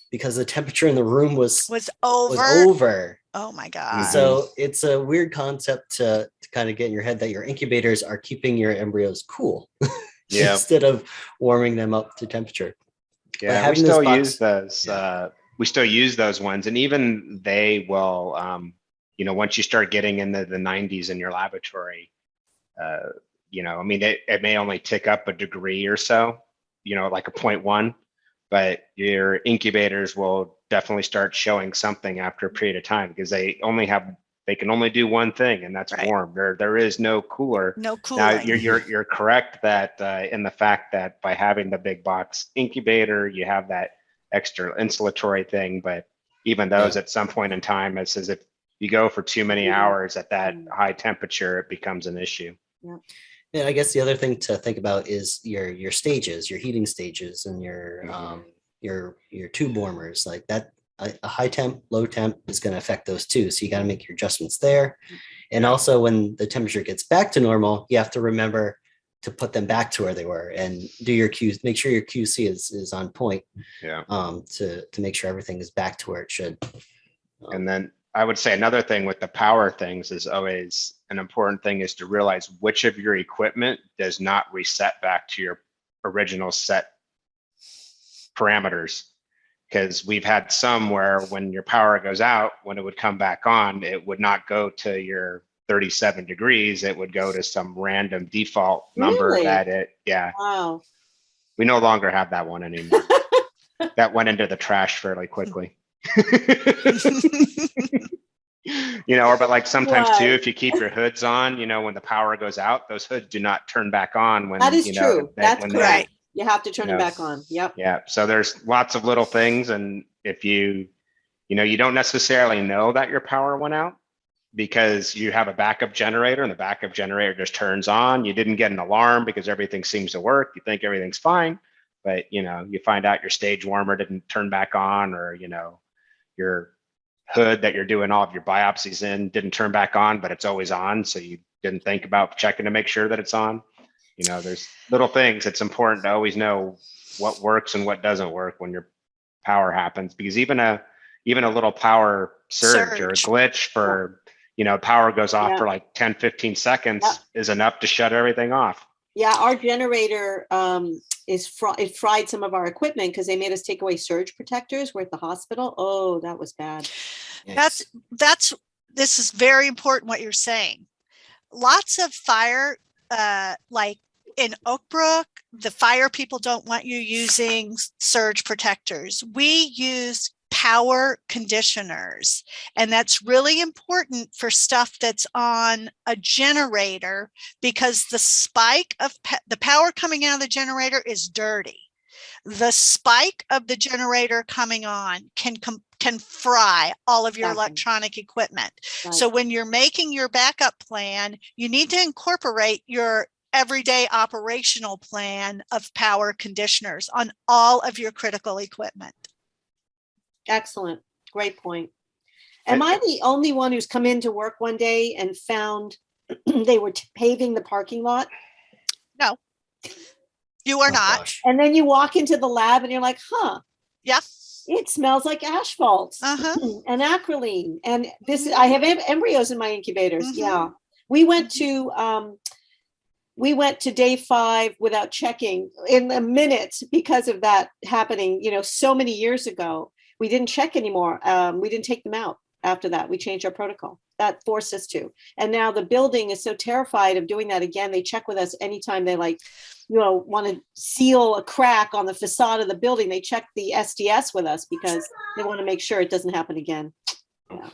because the temperature in the room was over. Oh my God. So it's a weird concept to kind of get in your head that your incubators are keeping your embryos cool Yeah. instead of warming them up to temperature. Yeah, we still use those. We still use those ones, and even they will. Once you start getting into the 90s in your laboratory, it may only tick up a degree or so, like a 0.1, but your incubators will definitely start showing something after a period of time, because they can only do one thing, and that's warm. There is no cooler. No cooling. Now you're correct that in the fact that by having the big box incubator, you have that extra insulatory thing, but even those at some point in time, it says if you go for too many hours at that high temperature, it becomes an issue. Yeah. And I guess the other thing to think about is your stages, your heating stages, and your tube warmers, like that. A high temp, low temp is going to affect those too. So you got to make your adjustments there. And also when the temperature gets back to normal, you have to remember to put them back to where they were and do your Q's, make sure your QC is on point. Yeah. To make sure everything is back to where it should. And then I would say another thing with the power things is always an important thing is to realize which of your equipment does not reset back to your original set parameters. Because we've had some where when your power goes out, when it would come back on, it would not go to your 37 degrees. It would go to some random default number Wow. We no longer have that one anymore. That went into the trash fairly quickly. But like sometimes too, if you keep your hoods on, when the power goes out, those hoods do not turn back on when that is true. That's correct. You have to turn them back on. Yep. Yeah. So there's lots of little things. And if you don't necessarily know that your power went out because you have a backup generator and the backup generator just turns on. You didn't get an alarm because everything seems to work. You think everything's fine, but you find out your stage warmer didn't turn back on, or, your hood that you're doing all of your biopsies in didn't turn back on, but it's always on. So you didn't think about checking to make sure that it's on. There's little things. It's important to always know what works and what doesn't work when your power happens, because even a little power surge or a glitch for, power goes off for like 10, 15 seconds is enough to shut everything off. Yeah. Our generator it fried some of our equipment because they made us take away surge protectors. We're at the hospital. Oh, that was bad. Yes. This is very important what you're saying. Lots of fire, like in Oak Brook, the fire people don't want you using surge protectors. We use power conditioners, and that's really important for stuff that's on a generator, because the spike of the power coming out of the generator is dirty. The spike of the generator coming on can fry all of your Exactly. electronic equipment. Right. So when you're making your backup plan, you need to incorporate your everyday operational plan of power conditioners on all of your critical equipment. Excellent. Great point. Am I the only one who's come into work one day and found they were paving the parking lot? No, you are Oh, not. gosh. And then you walk into the lab and you're like, huh, Yeah. it smells like asphalt and acrolein. And this, I have embryos in my incubators. Mhm. Yeah. We went to day 5 without checking in a minute because of that happening, so many years ago. We didn't check anymore. We didn't take them out after that. We changed our protocol. That forced us to. And now the building is so terrified of doing that again. They check with us anytime they want to seal a crack on the facade of the building. They check the SDS with us because they want to make sure it doesn't happen again. Yeah.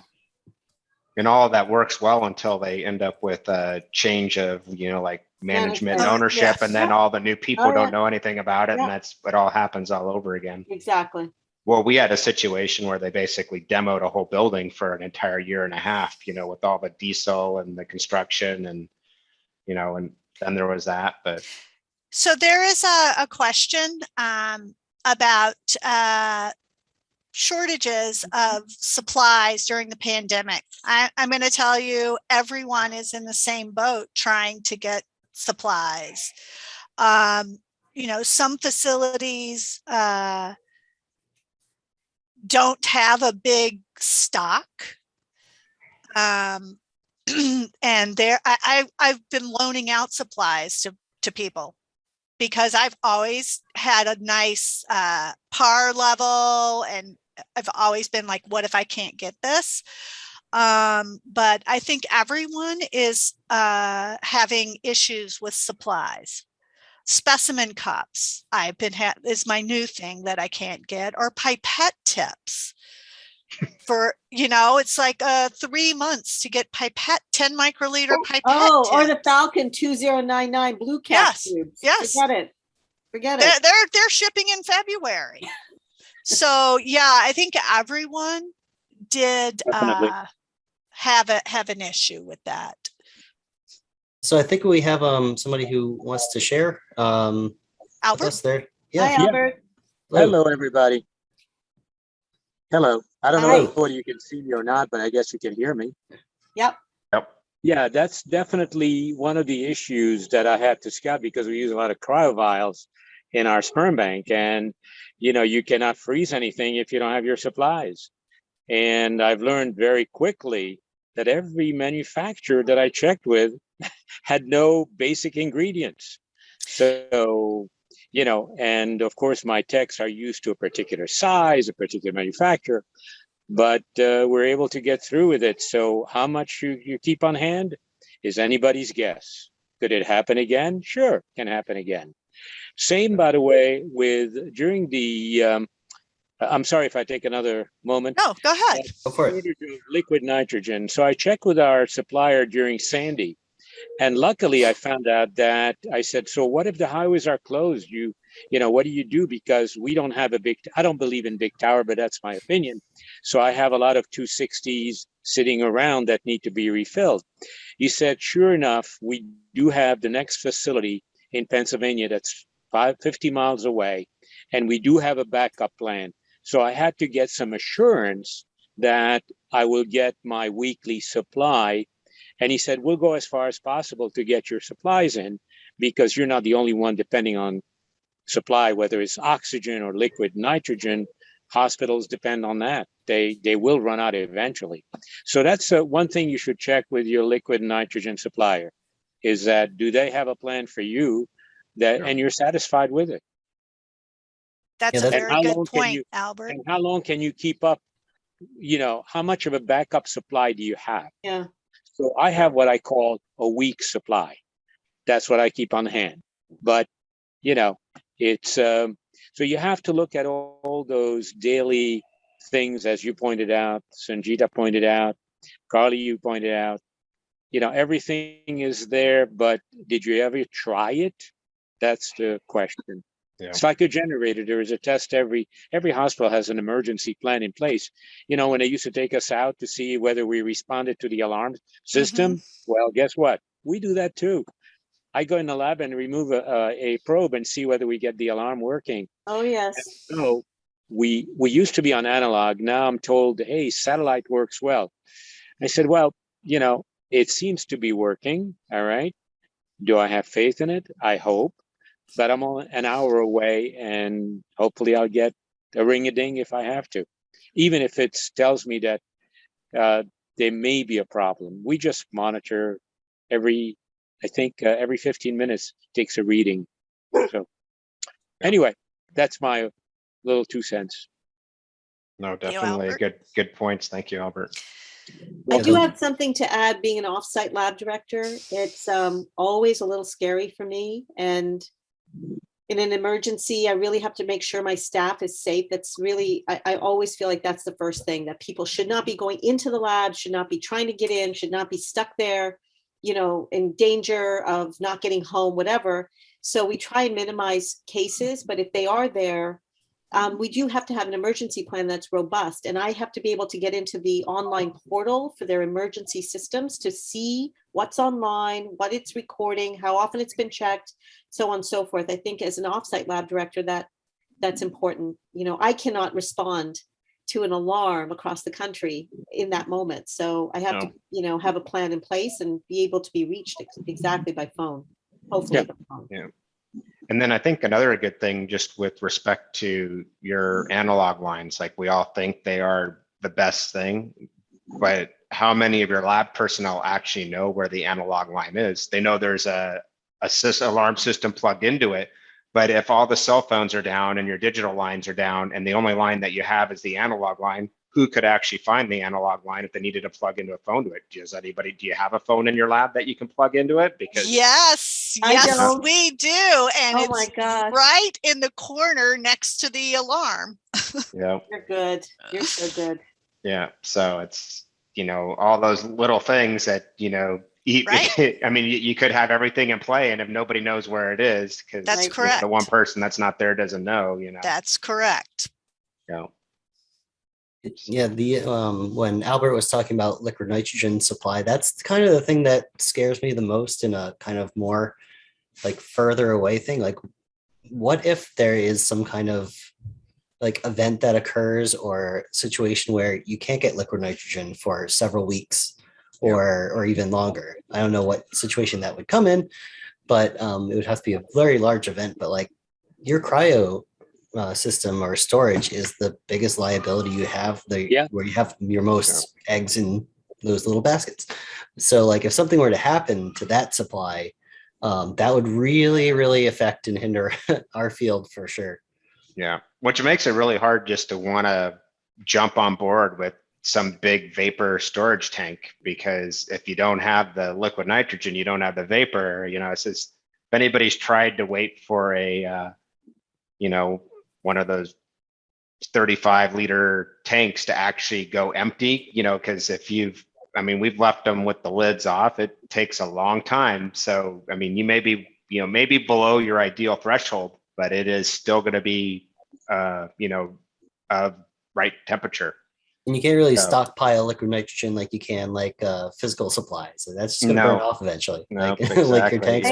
And all of that works well until they end up with a change of, like management and ownership, Yes. and then all the new people Oh, yeah. don't know anything about it, Yeah. and it all happens all over again. Exactly. Well, we had a situation where they basically demoed a whole building for an entire year and a half, with all the diesel and the construction and then there was that, but. So there is a question about shortages of supplies during the pandemic. I'm going to tell you, everyone is in the same boat trying to get supplies. Some facilities don't have a big stock. And I've been loaning out supplies to people, because I've always had a nice par level, and I've always been like, what if I can't get this? But I think everyone is having issues with supplies. Specimen cups, is my new thing that I can't get, or pipette tips. For, it's like 3 months to get 10 microliter pipette Or tips. the Falcon 2099 blue cap tubes. Yes. Forget it. They're shipping in February. So yeah, I think everyone did have an issue with that. So I think we have somebody who wants to share. With Albert? us there. Hi, Albert. Hello, everybody. Hello. I don't Hi. know whether you can see me or not, but I guess you can hear me. Yep. Yeah, that's definitely one of the issues that I had to scout, because we use a lot of cryo vials in our sperm bank, and you cannot freeze anything if you don't have your supplies. And I've learned very quickly that every manufacturer that I checked with had no basic ingredients. So, and of course my techs are used to a particular size, a particular manufacturer, but we're able to get through with it. So how much you keep on hand is anybody's guess. Could it happen again? Sure, can happen again. Same, by the way, during the, I'm sorry if I take another moment. No, go ahead. Go for it. Liquid nitrogen. So I checked with our supplier during Sandy, and luckily I found out that I said, so what if the highways are closed? What do you do? Because we don't have I don't believe in big tower, but that's my opinion. So I have a lot of 260s sitting around that need to be refilled. He said, sure enough, we do have the next facility in Pennsylvania that's 50 miles away, and we do have a backup plan. So I had to get some assurance that I will get my weekly supply. And he said, we'll go as far as possible to get your supplies in, because you're not the only one depending on supply, whether it's oxygen or liquid nitrogen. Hospitals depend on that. They will run out eventually. So that's one thing you should check with your liquid nitrogen supplier, is that do they have a plan for you and you're satisfied with it? That's a very good point, Albert. And how long can you keep up? How much of a backup supply do you have? Yeah. So I have what I call a week supply. That's what I keep on hand. But, you know, it's, so you have to look at all those daily things, as you pointed out, Sangita pointed out, Carli, you pointed out, you know, everything is there, but did you ever try it? That's the question. Yeah. It's like a generator. There is a test every hospital has an emergency plan in place. You know, when they used to take us out to see whether we responded to the alarm system, well, guess what? We do that too. I go in the lab and remove a probe and see whether we get the alarm working. Oh, yes. So we used to be on analog. Now I'm told, hey, satellite works well. I said, well, you know, it seems to be working. All right. Do I have faith in it? I hope. But I'm only an hour away, and hopefully I'll get a ring-a-ding if I have to, even if it tells me that there may be a problem. We just monitor every 15 minutes takes a reading. So anyway, that's my little 2 cents. No, definitely good points. Thank you, Albert. I do have something to add. Being an offsite lab director, it's always a little scary for me. And in an emergency, I really have to make sure my staff is safe. That's really, I always feel like that's the first thing, that people should not be going into the lab, should not be trying to get in, should not be stuck there, you know, in danger of not getting home, whatever. So we try and minimize cases, but if they are there, we do have to have an emergency plan that's robust. And I have to be able to get into the online portal for their emergency systems to see what's online, what it's recording, how often it's been checked, so on and so forth. I think as an offsite lab director, that's important. You know, I cannot respond to an alarm across the country in that moment. So I have to, you know, have a plan in place and be able to be reached exactly by phone, hopefully by phone. Yeah. And then I think another good thing, just with respect to your analog lines, like we all think they are the best thing, but how many of your lab personnel actually know where the analog line is? They know there's a alarm system plugged into it, but if all the cell phones are down and your digital lines are down and the only line that you have is the analog line, who could actually find the analog line if they needed to plug into a phone to it? Do you have a phone in your lab that you can plug into it? Because yes, we do. And oh my God, right in the corner next to the alarm. Yeah. You're good. You're so good. Yeah. So it's, you know, all those little things that, you know, right. I mean, you could have everything in play, and if nobody knows where it is, because that's correct. The one person that's not there doesn't know, you know. That's correct. Yeah. Yeah, the when Albert was talking about liquid nitrogen supply, that's kind of the thing that scares me the most in a kind of more like further away thing. Like, what if there is some kind of like event that occurs or situation where you can't get liquid nitrogen for several weeks or even longer? I don't know what situation that would come in, but it would have to be a very large event. But like your cryo system or storage is the biggest liability you have, where you have your most eggs in those little baskets. So like if something were to happen to that supply, that would really, really affect and hinder our field for sure. Yeah, which makes it really hard just to want to jump on board with some big vapor storage tank, because if you don't have the liquid nitrogen, you don't have the vapor. You know, it's just, if anybody's tried to wait for a, you know, one of those 35-liter tanks to actually go empty, you know, because we've left them with the lids off. It takes a long time. So, I mean, you may be, you know, maybe below your ideal threshold, but it is still going to be, right temperature. And you can't really stockpile liquid nitrogen like you can like physical supplies. So that's just going to burn off eventually. No, like, exactly. like your tanks.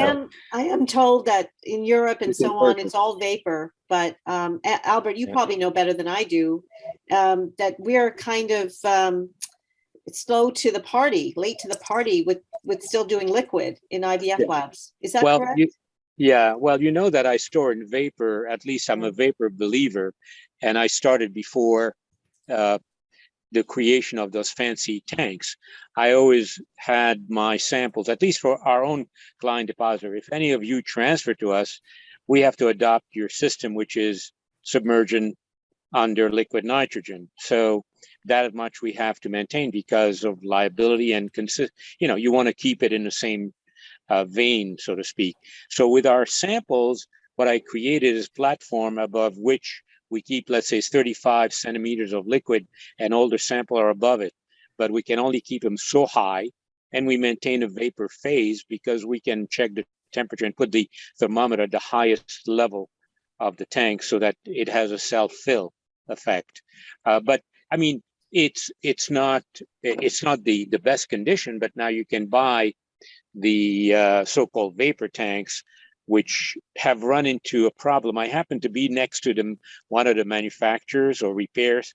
I am told that in Europe and so on, it's all vapor. But Albert, you probably know better than I do, that we're kind of slow to the party, late to the party with still doing liquid in IVF labs. Is that correct? Well, you know that I store in vapor. At least I'm a vapor believer, and I started before the creation of those fancy tanks. I always had my samples, at least for our own client depositor. If any of you transfer to us, we have to adopt your system, which is submerging under liquid nitrogen. So that much we have to maintain because of liability and you know, you want to keep it in the same vein, so to speak. So with our samples, what I created is platform above which we keep, let's say, 35 centimeters of liquid, and older sample are above it, but we can only keep them so high, and we maintain a vapor phase because we can check the temperature and put the thermometer at the highest level of the tank so that it has a self-fill effect. But I mean, it's not the best condition, but now you can buy the so-called vapor tanks, which have run into a problem. I happen to be next to them, one of the manufacturers or repairs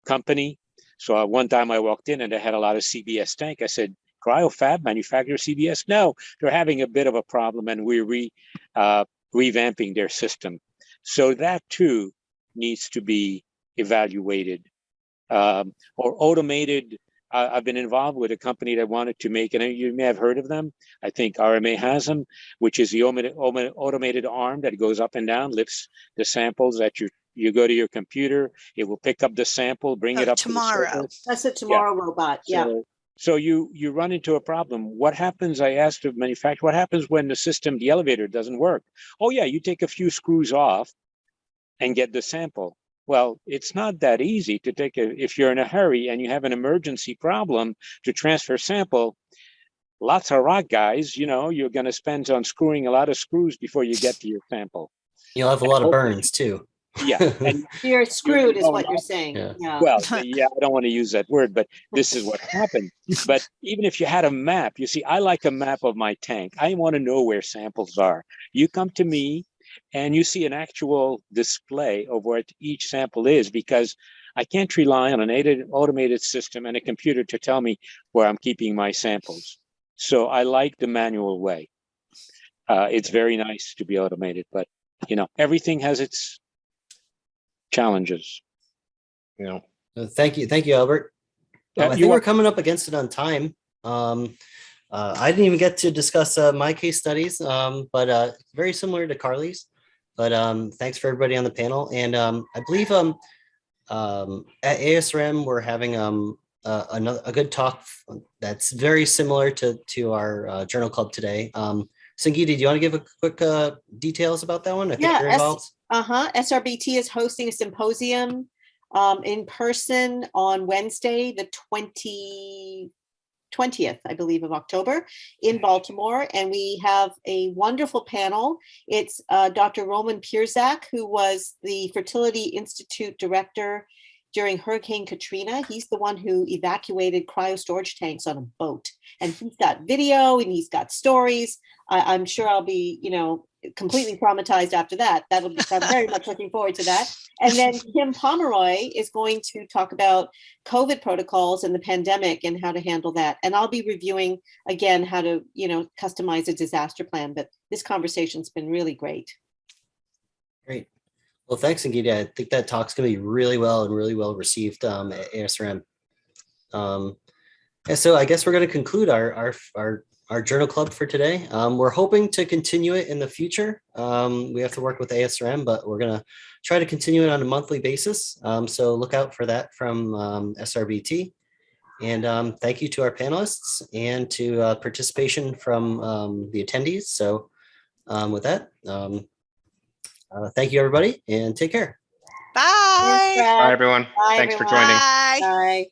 company. So one time I walked in and they had a lot of CBS tank. I said, Cryo Fab manufacturer CBS? No, they're having a bit of a problem, and we're revamping their system. So that too needs to be evaluated. Or automated. I've been involved with a company that wanted to make, and you may have heard of them. I think RMA has them, which is the automated arm that goes up and down, lifts the samples that you go to your computer. It will pick up the sample, bring it up tomorrow. to the server. That's a tomorrow robot. Yeah. So you run into a problem. What happens? I asked the manufacturer, what happens when the elevator doesn't work? Oh yeah, you take a few screws off and get the sample. Well, it's not that easy to if you're in a hurry and you have an emergency problem to transfer sample, lots of rock guys, you're going to spend on screwing a lot of screws before you get to your sample. You'll have a lot of burns too. Yeah. And You're screwed is what you're saying. Yeah. Well, yeah, I don't want to use that word, but this is what happened. But even if you had a map, you see, I like a map of my tank. I want to know where samples are. You come to me and you see an actual display of where each sample is, because I can't rely on an automated system and a computer to tell me where I'm keeping my samples. So I like the manual way. It's very nice to be automated, but everything has its challenges. Thank you, Albert. I think we're coming up against it on time. I didn't even get to discuss my case studies, but very similar to Carli's. But thanks for everybody on the panel. And I believe at ASRM we're having a good talk that's very similar to our journal club today. Sangita, do you want to give a quick details about that one? I think you're involved. SRBT is hosting a symposium in person on Wednesday, the 20th, I believe, of October in Baltimore. And we have a wonderful panel. It's Dr. Roman Pierzak, who was the Fertility Institute director during Hurricane Katrina. He's the one who evacuated cryo storage tanks on a boat. And he's got video and he's got stories. I'm sure I'll be, completely traumatized after that. I'm very much looking forward to that. And then Kim Pomeroy is going to talk about COVID protocols and the pandemic and how to handle that. And I'll be reviewing again how to, customize a disaster plan. But this conversation's been really great. Great. Well, thanks, Sangita. I think that talk's going to be really well received at ASRM. And so I guess we're going to conclude our journal club for today. We're hoping to continue it in the future. We have to work with ASRM, but we're going to try to continue it on a monthly basis. So look out for that from SRBT. And thank you to our panelists and to participation from the attendees. So with that, thank you, everybody, and take care. Bye. Thanks, Brad. Bye, everyone. Bye, Thanks for everyone. joining. Bye. Bye.